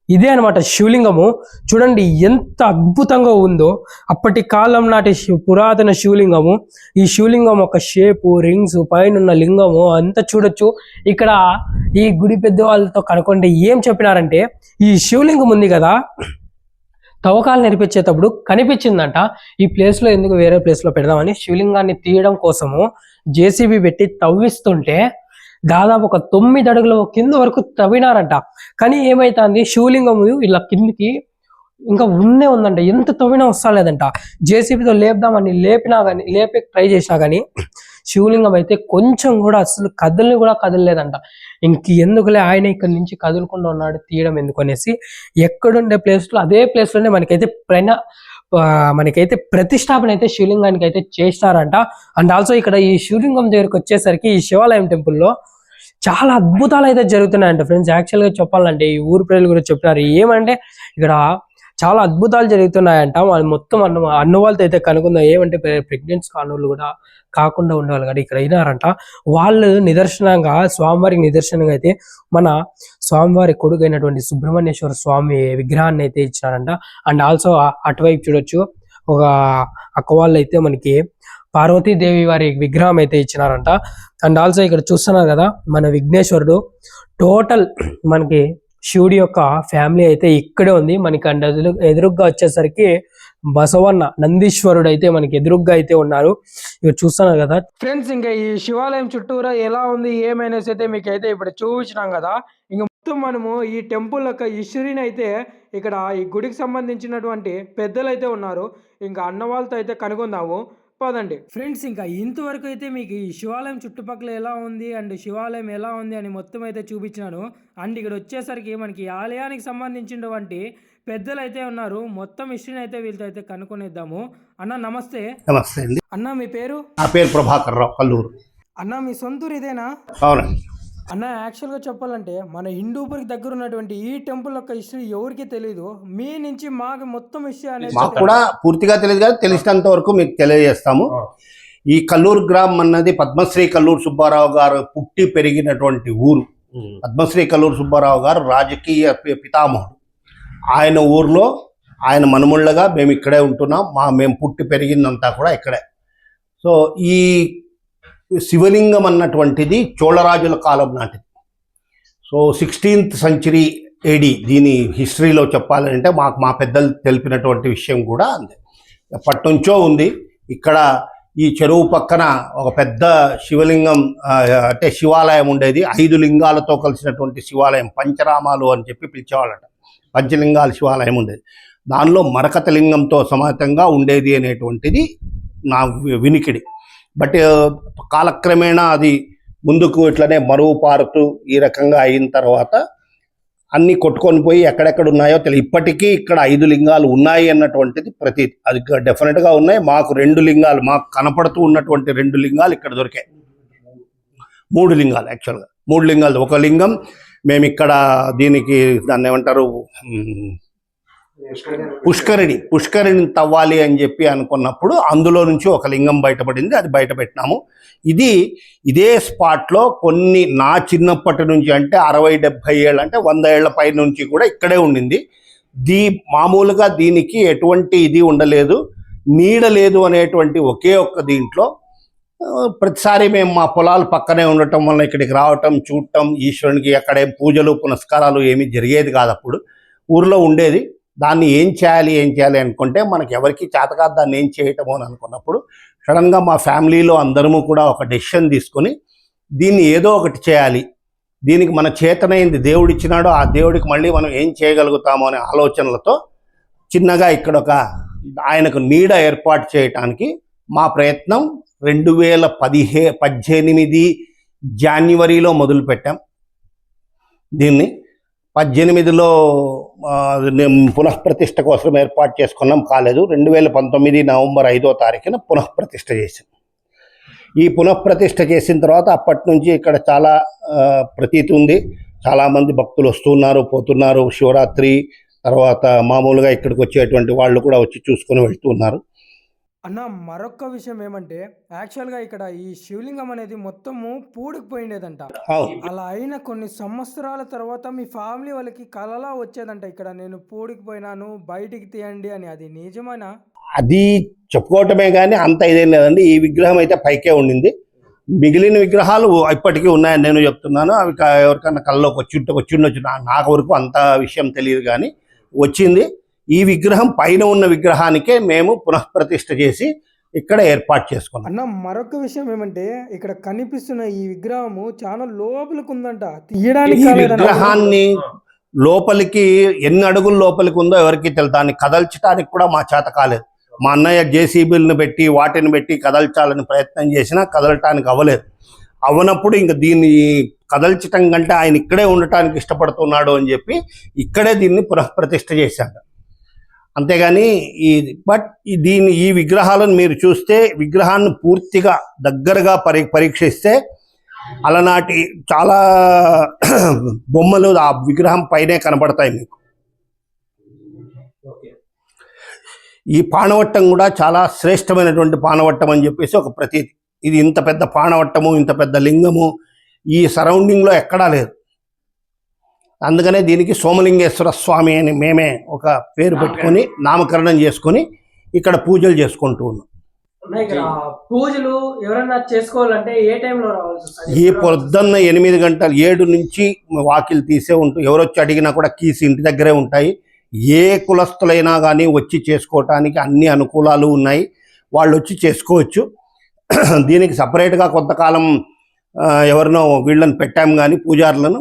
ఇదే అనమాట శివలింగము. చూడండి ఎంత అద్భుతంగా ఉందో, అప్పటి కాలం నాటి పురాతన శివలింగము. ఈ శివలింగం ఒక షేపు, రింగ్స్, పైన లింగము అంతా చూడొచ్చు. ఇక్కడ ఈ గుడి పెద్ద వాళ్ళతో కనుక్కుంటే ఏం చెప్పినారంటే, ఈ శివలింగం ఉంది కదా, తవ్వకాలు నేర్పించేటప్పుడు కనిపించిందంట. ఈ ప్లేస్ లో ఎందుకు వేరే ప్లేస్ లో పెడదామని శివలింగాన్ని తీయడం కోసము జేసీబీ పెట్టి తవ్విస్తుంటే దాదాపు ఒక 9 అడుగుల కింద వరకు తవ్వినారంట. కానీ ఏమైతుంది, శివలింగము ఇలా కిందికి ఇంకా ఉందంట. ఎంత తవ్వినా వస్తలేదంట. జేసీబీతో లేపుదామని లేపే ట్రై చేసినా కానీ శివలింగం అయితే కొంచెం కూడా అసలు కదలలేదంట. ఎందుకులే ఆయన ఇక్కడ నుంచి కదులకుండా ఉన్నాడు, తీయడం ఎందుకు అనేసి ఎక్కడుండే ప్లేస్ లో అదే ప్లేస్ లోనే మనకైతే ప్రతిష్టాపన అయితే శివలింగానికి అయితే చేస్తారంట. అండ్ ఆల్సో ఇక్కడ ఈ శివలింగం దగ్గరకు వచ్చేసరికి ఈ శివాలయం టెంపుల్లో చాలా అద్భుతాలు అయితే జరుగుతున్నాయంట. ఫ్రెండ్స్ యాక్చువల్ గా చెప్పాలంటే ఈ ఊరు ప్రజలు కూడా చెప్పినారు, ఏమంటే ఇక్కడ చాలా అద్భుతాలు జరుగుతున్నాయంట. వాళ్ళు మొత్తం అన్న వాళ్ళతో అయితే కనుక్కుందాం. ఏమంటే ప్రెగ్నెన్సీ కానోళ్ళు కూడా కాకుండా ఉండేవాళ్ళు కూడా ఇక్కడ అయినారంట. వాళ్ళు నిదర్శనంగా స్వామివారికి నిదర్శనంగా అయితే మన స్వామివారి కొడుకు అయినటువంటి సుబ్రహ్మణ్యేశ్వర స్వామి విగ్రహాన్ని అయితే ఇచ్చినారంట. అండ్ ఆల్సో అటువైపు చూడొచ్చు, ఒక అక్క వాళ్ళు అయితే మనకి పార్వతీదేవి వారి విగ్రహం అయితే ఇచ్చినారంట. అండ్ ఆల్సో ఇక్కడ చూస్తున్నారు కదా, మన విఘ్నేశ్వరుడు టోటల్ మనకి శివుడి యొక్క ఫ్యామిలీ అయితే ఇక్కడే ఉంది. మనకి అండ్ ఎదురుగ్గా వచ్చేసరికి బసవన్న నందీశ్వరుడు అయితే మనకి ఎదురుగ్గా అయితే ఉన్నారు. ఇవి చూస్తున్నారు కదా ఫ్రెండ్స్. ఇంకా ఈ శివాలయం చుట్టూరా ఎలా ఉంది ఏమైనాసి అయితే మీకు అయితే ఇప్పుడు చూపించినాం కదా. ఇంకా మొత్తం మనము ఈ టెంపుల్ యొక్క హిస్టరీని అయితే ఇక్కడ ఈ గుడికి సంబంధించినటువంటి పెద్దలు అయితే ఉన్నారు. ఇంకా అన్న వాళ్ళతో అయితే కనుగొందాము పదండి. ఫ్రెండ్స్ ఇంకా ఇంతవరకు అయితే మీకు ఈ శివాలయం చుట్టుపక్కల ఎలా ఉంది అండ్ శివాలయం ఎలా ఉంది అని మొత్తం అయితే చూపించినాను. అండ్ ఇక్కడ వచ్చేసరికి మనకి ఆలయానికి సంబంధించినటువంటి పెద్దలు అయితే ఉన్నారు. మొత్తం హిస్టరీని అయితే వీళ్ళతో అయితే కనుక్కొనిద్దాము. అన్న నమస్తే. నమస్తే అండి. అన్న మీ పేరు? నా పేరు ప్రభాకర్ రావు, కల్లూరు. అన్న మీ సొంతూరు ఇదేనా? అవునండి. అన్న యాక్చువల్గా చెప్పాలంటే మన హిందూపురికి దగ్గర ఉన్నటువంటి ఈ టెంపుల్ యొక్క హిస్టరీ ఎవరికి తెలియదు. మీ నుంచి మాకు మొత్తం హిస్టరీ అనేది మాకు కూడా పూర్తిగా తెలియదు, కానీ తెలిసినంత వరకు మీకు తెలియజేస్తాము. ఈ కల్లూరు గ్రామం అన్నది పద్మశ్రీ కల్లూరు సుబ్బారావు గారు పుట్టి పెరిగినటువంటి ఊరు. పద్మశ్రీ కల్లూరు సుబ్బారావు గారు రాజకీయ పితామహుడు. ఆయన ఊర్లో ఆయన మనుమళ్ళగా మేము ఇక్కడే ఉంటున్నాం. మేము పుట్టి పెరిగిందంతా కూడా ఇక్కడే. సో ఈ శివలింగం అన్నటువంటిది చోళరాజుల కాలం నాటిది. సో 16th century AD దీని హిస్టరీలో చెప్పాలంటే మా పెద్దలు తెలిపినటువంటి విషయం కూడా అంతే. ఎప్పటి నుంచో ఉంది. ఇక్కడ ఈ చెరువు పక్కన ఒక పెద్ద శివలింగం అంటే శివాలయం ఉండేది. 5 లింగాలతో కలిసినటువంటి శివాలయం, పంచరామాలు అని చెప్పి పిలిచేవాళ్ళట. పంచలింగాల శివాలయం ఉండేది. దానిలో మరకత లింగంతో సమాతంగా ఉండేది అనేటువంటిది నా వినికిడి. బట్ కాలక్రమేణా అది ముందుకు ఇట్లనే మరువు పారుతూ ఈ రకంగా అయిన తర్వాత అన్నీ కొట్టుకొని పోయి ఎక్కడెక్కడ ఉన్నాయో తెలియదు. ఇప్పటికీ ఇక్కడ 5 లింగాలు ఉన్నాయి అన్నటువంటిది అది డెఫినెట్గా ఉన్నాయి. మాకు 2 లింగాలు, మాకు కనపడుతూ ఉన్నటువంటి 2 లింగాలు ఇక్కడ దొరికాయి. 3 లింగాలు యాక్చువల్గా, 3 లింగాలు. ఒక లింగం మేము ఇక్కడ దీనికి దాన్ని ఏమంటారు పుష్కరిణి తవ్వాలి అని చెప్పి అనుకున్నప్పుడు అందులో నుంచి ఒక లింగం బయటపడింది. అది బయట పెట్టినాము. ఇదే స్పాట్లో కొన్ని నా చిన్నప్పటి నుంచి అంటే 60-70 ఏళ్ళు అంటే 100 ఏళ్ల పై నుంచి కూడా ఇక్కడే ఉండింది. మామూలుగా దీనికి ఎటువంటి ఇది ఉండలేదు, నీడ లేదు అనేటువంటి ఒకే ఒక్క దీంట్లో ప్రతిసారి మేము మా పొలాలు పక్కనే ఉండటం వల్ల ఇక్కడికి రావటం, చూడటం, ఈశ్వరునికి అక్కడే పూజలు పునస్కారాలు ఏమీ జరిగేది కాదు. అప్పుడు ఊర్లో ఉండేది. దాన్ని ఏం చేయాలి అనుకుంటే మనకి ఎవరికి చేతకాదు దాన్ని ఏం చేయటము అని అనుకున్నప్పుడు సడన్గా మా ఫ్యామిలీలో అందరము కూడా ఒక డెసిషన్ తీసుకొని దీన్ని ఏదో ఒకటి చేయాలి, దీనికి మన చేతనైంది దేవుడు ఇచ్చినాడు, ఆ దేవుడికి మళ్ళీ మనం ఏం చేయగలుగుతాము అనే ఆలోచనలతో చిన్నగా ఇక్కడ ఒక ఆయనకు నీడ ఏర్పాటు చేయటానికి మా ప్రయత్నం 2018 జాన్యువరిలో మొదలుపెట్టాం. దీన్ని 18లో పునఃప్రతిష్ఠ కోసం ఏర్పాటు చేసుకున్నాం, కాలేదు. 2019 నవంబర్ 5వ తారీఖున పునఃప్రతిష్ఠ చేసాం. ఈ పునఃప్రతిష్ఠ చేసిన తర్వాత అప్పటి నుంచి ఇక్కడ చాలా ప్రతీతి ఉంది. చాలామంది భక్తులు వస్తున్నారు, పోతున్నారు. శివరాత్రి తర్వాత మామూలుగా ఇక్కడికి వచ్చేటువంటి వాళ్ళు కూడా వచ్చి చూసుకొని వెళ్తున్నారు. అన్న మరొక విషయం ఏమంటే యాక్చువల్గా ఇక్కడ ఈ శివలింగం అనేది మొత్తము పూడికిపోయిండేదంట. అలా అయిన కొన్ని సంవత్సరాల తర్వాత మీ ఫ్యామిలీ వాళ్ళకి కలలా వచ్చేదంట, ఇక్కడ నేను పూడికిపోయినాను బయటికి తీయండి అని. అది నిజమేనా? అది చెప్పుకోవటమే కానీ అంత ఇదేం లేదండి. ఈ విగ్రహం అయితే పైకే ఉండింది. మిగిలిన విగ్రహాలు ఇప్పటికీ ఉన్నాయని నేను చెప్తున్నాను. అవి ఎవరికన్నా కళ్ళలోకి వచ్చిండొచ్చు. నాకు వరకు అంత విషయం తెలియదు కానీ వచ్చింది. ఈ విగ్రహం పైన ఉన్న విగ్రహానికే మేము పునఃప్రతిష్ఠ చేసి ఇక్కడ ఏర్పాటు చేసుకున్నాం. అన్న మరొక విషయం ఏమంటే ఇక్కడ కనిపిస్తున్న ఈ విగ్రహము చాలా లోపలికి ఉందంట, తీయడానికి. ఈ విగ్రహాన్ని లోపలికి ఎన్ని అడుగుల లోపలికి ఉందో ఎవరికి తెలుసు. దాన్ని కదల్చడానికి కూడా మా చేత కాలేదు. మా అన్నయ్య జేసీబీలను పెట్టి వాటిని పెట్టి కదల్చాలని ప్రయత్నం చేసినా కదలటానికి అవ్వలేదు. అవనప్పుడు ఇంక దీన్ని కదల్చటం కంటే ఆయన ఇక్కడే ఉండటానికి ఇష్టపడుతున్నాడు అని చెప్పి ఇక్కడే దీన్ని పునఃప్రతిష్ఠ చేశాడు. అంతేగాని ఈ విగ్రహాలను మీరు చూస్తే విగ్రహాన్ని పూర్తిగా దగ్గరగా పరీక్షిస్తే అలనాటి చాలా బొమ్మలు ఆ విగ్రహం పైనే కనబడతాయి మీకు. ఈ పానవట్టం కూడా చాలా శ్రేష్టమైనటువంటి పానవట్టం అని చెప్పేసి ఒక ప్రతీతి. ఇది ఇంత పెద్ద పానవట్టము, ఇంత పెద్ద లింగము ఈ సరౌండింగ్లో ఎక్కడా లేదు. అందుకనే దీనికి సోమలింగేశ్వర స్వామి అని మేమే ఒక పేరు పెట్టుకొని నామకరణం చేసుకొని ఇక్కడ పూజలు చేసుకుంటూ ఉన్నాం. పూజలు ఎవరైనా చేసుకోవాలంటే ఏ టైంలో రావాల్సి? ఈ పొద్దున్న 8 గంటలు 7 నుంచి వాకిలు తీసే ఉంటుంది. ఎవరొచ్చి అడిగినా కూడా కీస్ ఇంటి దగ్గరే ఉంటాయి. ఏ కులస్తులైనా కానీ వచ్చి చేసుకోవటానికి అన్ని అనుకూలాలు ఉన్నాయి. వాళ్ళు వచ్చి చేసుకోవచ్చు. దీనికి సపరేట్గా కొంతకాలం ఎవరినో వీళ్ళని పెట్టాం కానీ పూజారులను,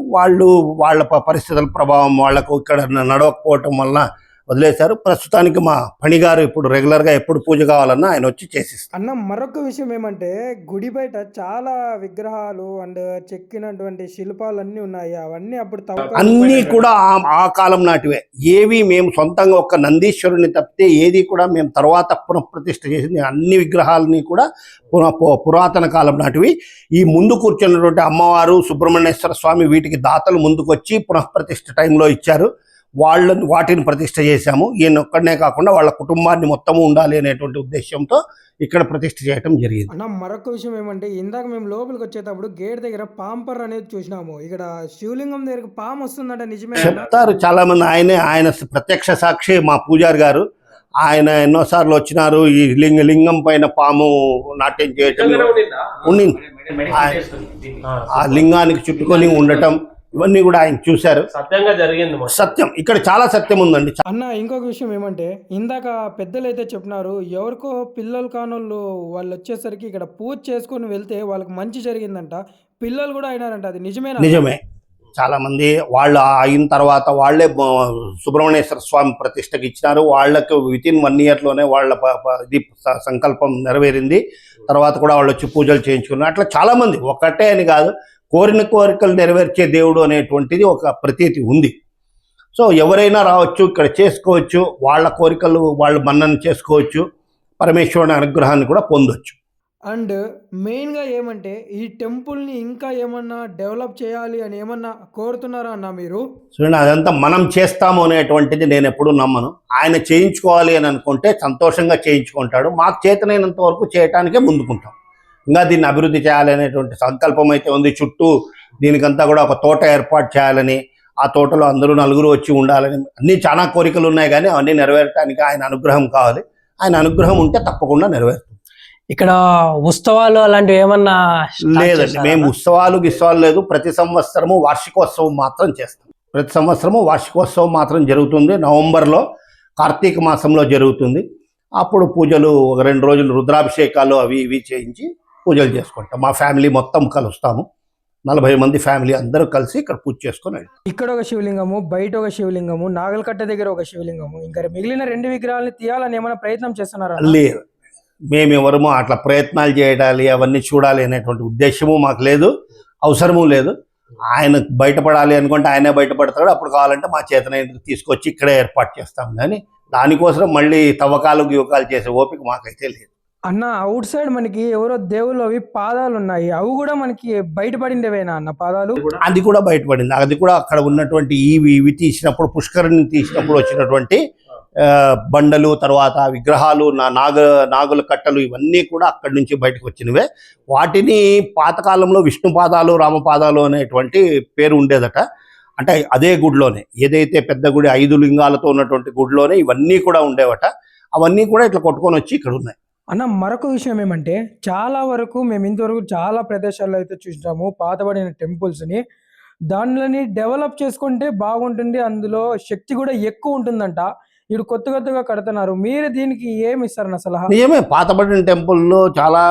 వాళ్ళ పరిస్థితుల ప్రభావం వాళ్ళకు ఇక్కడ నడవకపోవటం వల్ల వదిలేశారు. ప్రస్తుతానికి మా పనిగారు ఇప్పుడు రెగ్యులర్గా ఎప్పుడు పూజ కావాలన్నా ఆయన వచ్చి చేసిస్తారు. అన్న మరొక విషయం ఏమంటే గుడి బయట చాలా విగ్రహాలు అండ్ చెక్కినటువంటి శిల్పాలు అన్నీ ఉన్నాయి. అవన్నీ అప్పుడు అన్నీ కూడా ఆ కాలం నాటివే. ఏవి మేము సొంతంగా ఒక నందీశ్వరుని తప్పితే ఏది కూడా మేము తర్వాత పునఃప్రతిష్ఠ చేసింది అన్ని విగ్రహాలని కూడా పురాతన కాలం నాటివి. ఈ ముందు కూర్చున్నటువంటి అమ్మవారు, సుబ్రహ్మణ్యేశ్వర స్వామి వీటికి దాతలు ముందుకొచ్చి పునఃప్రతిష్ఠ టైంలో ఇచ్చారు. వాటిని ప్రతిష్ఠ చేశాము. ఈయన ఒక్కడనే కాకుండా వాళ్ళ కుటుంబాన్ని మొత్తము ఉండాలి అనేటువంటి ఉద్దేశంతో ఇక్కడ ప్రతిష్ఠ చేయటం జరిగింది. అన్న మరొక విషయం ఏమంటే ఇందాక మేము లోపలికి వచ్చేటప్పుడు గేట్ దగ్గర పాంపర్ అనేది చూసినాము. ఇక్కడ శివలింగం దగ్గర పాము వస్తుందంట, నిజమే? చెప్తారు చాలా మంది. ఆయన ప్రత్యక్ష సాక్షి మా పూజారి గారు. ఆయన ఎన్నోసార్లు వచ్చినారు. ఈ లింగం పైన పాము నాట్యం చేయటం ఉండింది. ఆ లింగానికి చుట్టుకొని ఉండటం ఇవన్నీ కూడా ఆయన చూశారు. సత్యంగా జరిగింది. సత్యం, ఇక్కడ చాలా సత్యం ఉందండి. అన్న ఇంకొక విషయం ఏమంటే ఇందాక పెద్దలు అయితే చెప్పినారు, ఎవరికో పిల్లలు కానోళ్ళు వాళ్ళు వచ్చేసరికి ఇక్కడ పూజ చేసుకొని వెళ్తే వాళ్ళకి మంచి జరిగిందంట, పిల్లలు కూడా అయినారంట. అది నిజమేనా? నిజమే. చాలా మంది వాళ్ళు అయిన తర్వాత వాళ్ళే సుబ్రహ్మణ్యేశ్వర స్వామి ప్రతిష్టకి ఇచ్చినారు. వాళ్ళకి వితిన్ 1 yearలోనే వాళ్ళ ఇది సంకల్పం నెరవేరింది. తర్వాత కూడా వాళ్ళు వచ్చి పూజలు చేయించుకున్నారు. అట్లా చాలా మంది, ఒకటే అని కాదు, కోరిన కోరికలు నెరవేర్చే దేవుడు అనేటువంటిది ఒక ప్రతీతి ఉంది. సో ఎవరైనా రావచ్చు, ఇక్కడ చేసుకోవచ్చు, వాళ్ళ కోరికలు వాళ్ళు మన్నన చేసుకోవచ్చు, పరమేశ్వరుని అనుగ్రహాన్ని కూడా పొందొచ్చు. అండ్ మెయిన్గా ఏమంటే ఈ టెంపుల్ని ఇంకా ఏమన్నా డెవలప్ చేయాలి అని ఏమన్నా కోరుతున్నారా అన్న మీరు? చూడండి, అదంతా మనం చేస్తాము అనేటువంటిది నేను ఎప్పుడూ నమ్మను. ఆయన చేయించుకోవాలి అని అనుకుంటే సంతోషంగా చేయించుకుంటాడు. మాకు చేతనైనంత వరకు చేయటానికే ముందుకుంటాం. ఇంకా దీన్ని అభివృద్ధి చేయాలి అనేటువంటి సంకల్పం అయితే ఉంది. చుట్టూ దీనికంతా కూడా ఒక తోట ఏర్పాటు చేయాలని, ఆ తోటలో అందరూ నలుగురు వచ్చి ఉండాలని, అన్నీ చాలా కోరికలు ఉన్నాయి. కానీ అవన్నీ నెరవేరటానికి ఆయన అనుగ్రహం కావాలి. ఆయన అనుగ్రహం ఉంటే తప్పకుండా నెరవేరుతుంది. ఇక్కడ ఉత్సవాలు అలాంటివి ఏమన్నా? లేదండి, మేము ఉత్సవాలు లేదు. ప్రతి సంవత్సరము వార్షికోత్సవం మాత్రం చేస్తాం. ప్రతి సంవత్సరము వార్షికోత్సవం మాత్రం జరుగుతుంది. నవంబర్లో కార్తీక మాసంలో జరుగుతుంది. అప్పుడు పూజలు 2 రోజులు రుద్రాభిషేకాలు అవి ఇవి చేయించి పూజలు చేసుకుంటాం. మా ఫ్యామిలీ మొత్తం కలుస్తాము. 40 మంది ఫ్యామిలీ అందరూ కలిసి ఇక్కడ పూజ చేసుకొని వెళ్తాం. ఇక్కడ ఒక శివలింగము, బయట ఒక శివలింగము, నాగలకట్ట దగ్గర ఒక శివలింగము, ఇంకా మిగిలిన 2 విగ్రహాలని తీయాలని ఏమైనా ప్రయత్నం చేస్తున్నారా? లేదు, మేమెవరము అట్లా ప్రయత్నాలు చేయడాలి అవన్నీ చూడాలి అనేటువంటి ఉద్దేశము మాకు లేదు, అవసరము లేదు. ఆయన బయటపడాలి అనుకుంటే ఆయనే బయటపడతాడు. అప్పుడు కావాలంటే మా చేతనైన తీసుకొచ్చి ఇక్కడే ఏర్పాటు చేస్తాం. కానీ దానికోసం మళ్ళీ తవ్వకాలు గివ్వకాలు చేసే ఓపిక మాకైతే లేదు. అన్న అవుట్ సైడ్ మనకి ఎవరో దేవుళ్ళు అవి పాదాలు ఉన్నాయి, అవి కూడా మనకి బయటపడిందేవేనా అన్న పాదాలు? అది కూడా బయటపడింది. అది కూడా అక్కడ ఉన్నటువంటి ఇవి తీసినప్పుడు, పుష్కరిని తీసినప్పుడు వచ్చినటువంటి బండలు, తర్వాత విగ్రహాలు, నాగుల కట్టలు, ఇవన్నీ కూడా అక్కడి నుంచి బయటకు వచ్చినవే. వాటిని పాతకాలంలో విష్ణుపాదాలు, రామపాదాలు అనేటువంటి పేరు ఉండేదట. అంటే అదే గుడిలోనే, ఏదైతే పెద్ద గుడి 5 లింగాలతో ఉన్నటువంటి గుడిలోనే ఇవన్నీ కూడా ఉండేవట. అవన్నీ కూడా ఇట్లా కొట్టుకొని వచ్చి ఇక్కడ ఉన్నాయి. అన్న మరొక విషయం ఏమంటే చాలా వరకు మేము ఇంతవరకు చాలా ప్రదేశాల్లో అయితే చూసాము పాతబడిన టెంపుల్స్ని. దానిని డెవలప్ చేసుకుంటే బాగుంటుంది, అందులో శక్తి కూడా ఎక్కువ ఉంటుందంట. ఇప్పుడు కొత్తగా కడుతున్నారు, మీరు దీనికి ఏమి ఇస్తారన్న సలహా? నిజమే, పాతబడిన టెంపుల్లో చాలా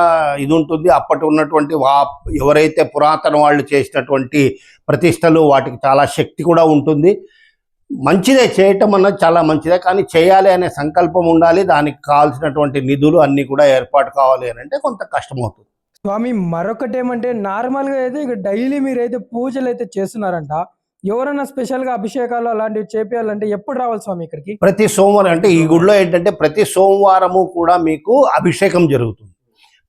ఇది ఉంటుంది. అప్పటి ఉన్నటువంటి ఎవరైతే పురాతన వాళ్ళు చేసినటువంటి ప్రతిష్టలు, వాటికి చాలా శక్తి కూడా ఉంటుంది. మంచిదే, చేయటం అన్నది చాలా మంచిదే. కానీ చేయాలి అనే సంకల్పం ఉండాలి. దానికి కావాల్సినటువంటి నిధులు అన్నీ కూడా ఏర్పాటు కావాలి అని అంటే కొంత కష్టమవుతుంది. స్వామి మరొకటి ఏమంటే నార్మల్గా అయితే ఇక డైలీ మీరైతే పూజలు అయితే చేస్తున్నారంట, ఎవరైనా స్పెషల్గా అభిషేకాలు అలాంటివి చేపియాలంటే ఎప్పుడు రావాలి స్వామి ఇక్కడికి? ప్రతి సోమవారం, అంటే ఈ గుడిలో ఏంటంటే ప్రతి సోమవారము కూడా మీకు అభిషేకం జరుగుతుంది.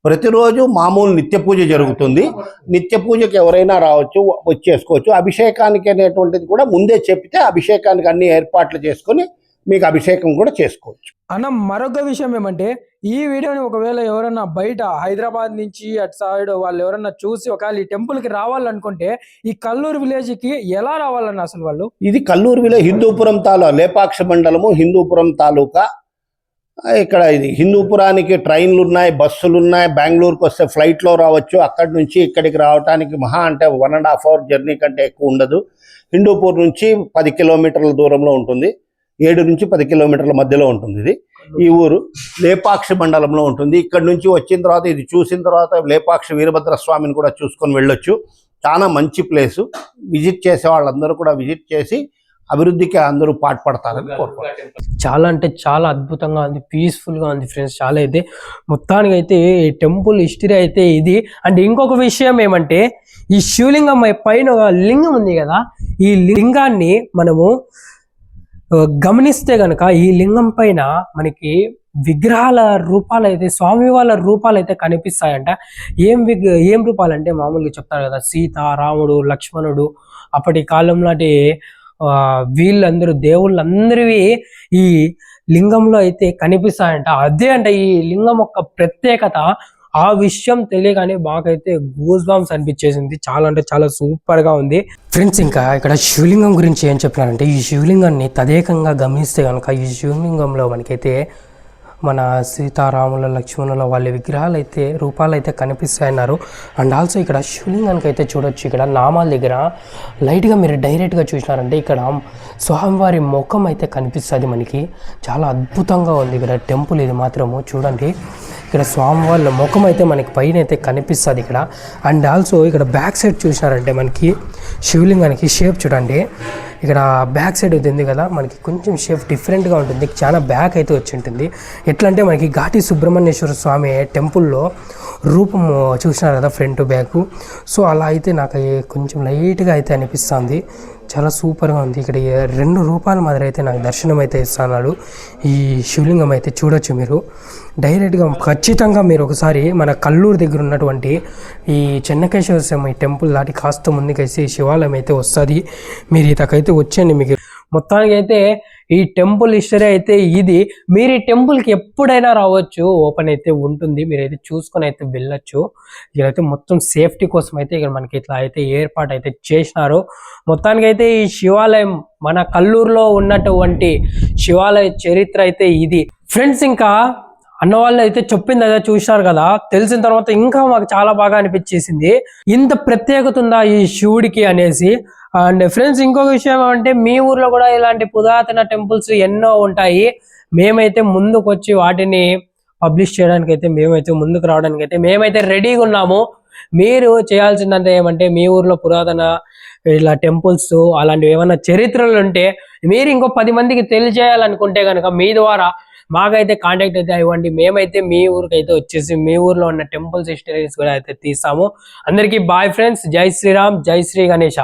ప్రతిరోజు మామూలు నిత్య పూజ జరుగుతుంది. నిత్య పూజకి ఎవరైనా రావచ్చు, వచ్చేసుకోవచ్చు. అభిషేకానికి అనేటువంటిది కూడా ముందే చెప్తే అభిషేకానికి అన్ని ఏర్పాట్లు చేసుకొని మీకు అభిషేకం కూడా చేసుకోవచ్చు. అన్న మరొక విషయం ఏమంటే ఈ వీడియోని ఒకవేళ ఎవరన్నా బయట హైదరాబాద్ నుంచి అటు సైడ్ వాళ్ళు ఎవరన్నా చూసి ఒకవేళ ఈ టెంపుల్కి రావాలనుకుంటే ఈ కల్లూరు విలేజ్కి ఎలా రావాలన్న అసలు వాళ్ళు? ఇది కల్లూరు విలేజ్, హిందూపురం తాలూకా, లేపాక్ష మండలము, హిందూపురం తాలూకా. ఇక్కడ ఇది హిందూపురానికి ట్రైన్లు ఉన్నాయి, బస్సులు ఉన్నాయి. బెంగళూరుకి వస్తే ఫ్లైట్లో రావచ్చు. అక్కడి నుంచి ఇక్కడికి రావడానికి మహా అంటే 1.5 hour జర్నీ కంటే ఎక్కువ ఉండదు. హిందూపూర్ నుంచి 10 kilometers దూరంలో ఉంటుంది. 7 నుంచి 10 kilometers మధ్యలో ఉంటుంది. ఇది ఈ ఊరు లేపాక్షి మండలంలో ఉంటుంది. ఇక్కడ నుంచి వచ్చిన తర్వాత ఇది చూసిన తర్వాత లేపాక్షి వీరభద్ర స్వామిని కూడా చూసుకొని వెళ్ళొచ్చు. చాలా మంచి ప్లేసు. విజిట్ చేసే వాళ్ళందరూ కూడా విజిట్ చేసి అభివృద్ధికి అందరూ పాటుపడతారని కోరుకుంటున్నాను. చాలా అంటే చాలా అద్భుతంగా ఉంది, పీస్ఫుల్గా ఉంది ఫ్రెండ్స్. చాలా అయితే మొత్తానికి అయితే ఈ టెంపుల్ హిస్టరీ అయితే ఇది. అండ్ ఇంకొక విషయం ఏమంటే ఈ శివలింగం పైన ఒక లింగం ఉంది కదా, ఈ లింగాన్ని మనము గమనిస్తే కనుక ఈ లింగం పైన మనకి విగ్రహాల రూపాలు అయితే, స్వామి వాళ్ళ రూపాలు అయితే కనిపిస్తాయంట. ఏం రూపాలు అంటే మామూలుగా చెప్తారు కదా, సీత, రాముడు, లక్ష్మణుడు, అప్పటి కాలం నాటి వీళ్ళందరూ దేవుళ్ళందరివి ఈ లింగంలో అయితే కనిపిస్తాయంట. అదే అంట ఈ లింగం యొక్క ప్రత్యేకత. ఆ విషయం తెలియగానే మాకైతే గూస్ బాంబ్స్ అనిపించేసింది. చాలా అంటే చాలా సూపర్ గా ఉంది ఫ్రెండ్స్. ఇంకా ఇక్కడ శివలింగం గురించి ఏం చెప్పినారంటే, ఈ శివలింగాన్ని తదేకంగా గమనిస్తే కనుక ఈ శివలింగంలో మనకైతే మన సీతారాముల లక్ష్మణుల వాళ్ళ విగ్రహాలు అయితే రూపాలు అయితే కనిపిస్తాయన్నారు. అండ్ ఆల్సో ఇక్కడ శివలింగానికి అయితే చూడొచ్చు, ఇక్కడ నామాల దగ్గర లైట్గా మీరు డైరెక్ట్గా చూసినారంటే ఇక్కడ స్వామివారి ముఖం అయితే కనిపిస్తుంది మనకి. చాలా అద్భుతంగా ఉంది ఇక్కడ టెంపుల్. ఇది మాత్రము చూడండి, ఇక్కడ స్వామివారి ముఖం అయితే మనకి పైన అయితే కనిపిస్తుంది ఇక్కడ. అండ్ ఆల్సో ఇక్కడ బ్యాక్ సైడ్ చూసినారంటే మనకి శివలింగానికి షేప్ చూడండి, ఇక్కడ బ్యాక్ సైడ్ ఉంది కదా మనకి కొంచెం షేప్ డిఫరెంట్గా ఉంటుంది. చాలా బ్యాక్ అయితే వచ్చి ఉంటుంది. ఎట్లా అంటే మనకి ఘాటి సుబ్రహ్మణ్యేశ్వర స్వామి టెంపుల్లో రూపం చూసినారు కదా ఫ్రంట్ బ్యాక్. సో అలా అయితే నాకు కొంచెం లైట్గా అయితే అనిపిస్తుంది. చాలా సూపర్గా ఉంది. ఇక్కడ 2 రూపాయల మాదిరి అయితే నాకు దర్శనం అయితే ఇస్తున్నాడు ఈ శివలింగం. అయితే చూడొచ్చు మీరు డైరెక్ట్గా. ఖచ్చితంగా మీరు ఒకసారి మన కల్లూరు దగ్గర ఉన్నటువంటి ఈ చెన్నకేశ్వర స్వామి టెంపుల్ దాటి కాస్త ముందుకేసి శివాలయం అయితే వస్తుంది. మీరు ఇతకైతే వచ్చేయండి. మీకు మొత్తానికి అయితే ఈ టెంపుల్ హిస్టరీ అయితే ఇది. మీరు ఈ టెంపుల్కి ఎప్పుడైనా రావచ్చు, ఓపెన్ అయితే ఉంటుంది. మీరైతే చూసుకొని అయితే వెళ్ళొచ్చు. ఇక్కడైతే మొత్తం సేఫ్టీ కోసం అయితే ఇక్కడ మనకి ఇట్లా అయితే ఏర్పాటు అయితే చేసినారు. మొత్తానికి అయితే ఈ శివాలయం మన కల్లూరులో ఉన్నటువంటి శివాలయ చరిత్ర అయితే ఇది ఫ్రెండ్స్. ఇంకా అన్నవాళ్ళు అయితే చెప్పింది అదే చూసినారు కదా, తెలిసిన తర్వాత ఇంకా మాకు చాలా బాగా అనిపించేసింది. ఇంత ప్రత్యేకత ఉందా ఈ శివుడికి అనేసి. అండ్ ఫ్రెండ్స్ ఇంకొక విషయం ఏమంటే, మీ ఊర్లో కూడా ఇలాంటి పురాతన టెంపుల్స్ ఎన్నో ఉంటాయి. మేమైతే ముందుకు వచ్చి వాటిని పబ్లిష్ చేయడానికి అయితే మేమైతే ముందుకు రావడానికి అయితే మేమైతే రెడీగా ఉన్నాము. మీరు చేయాల్సిందంటే ఏమంటే, మీ ఊర్లో పురాతన ఇలా టెంపుల్స్ అలాంటివి ఏమైనా చరిత్రలు ఉంటే మీరు ఇంకో 10 మందికి తెలియజేయాలనుకుంటే కనుక మీ ద్వారా మాకైతే కాంటాక్ట్ అయితే ఇవ్వండి. మేమైతే మీ ఊరికి అయితే వచ్చేసి మీ ఊర్లో ఉన్న టెంపుల్స్ హిస్టరీస్ కూడా అయితే తీస్తాము. అందరికీ బాయ్ ఫ్రెండ్స్. జై శ్రీరామ్, జై శ్రీ గణేష.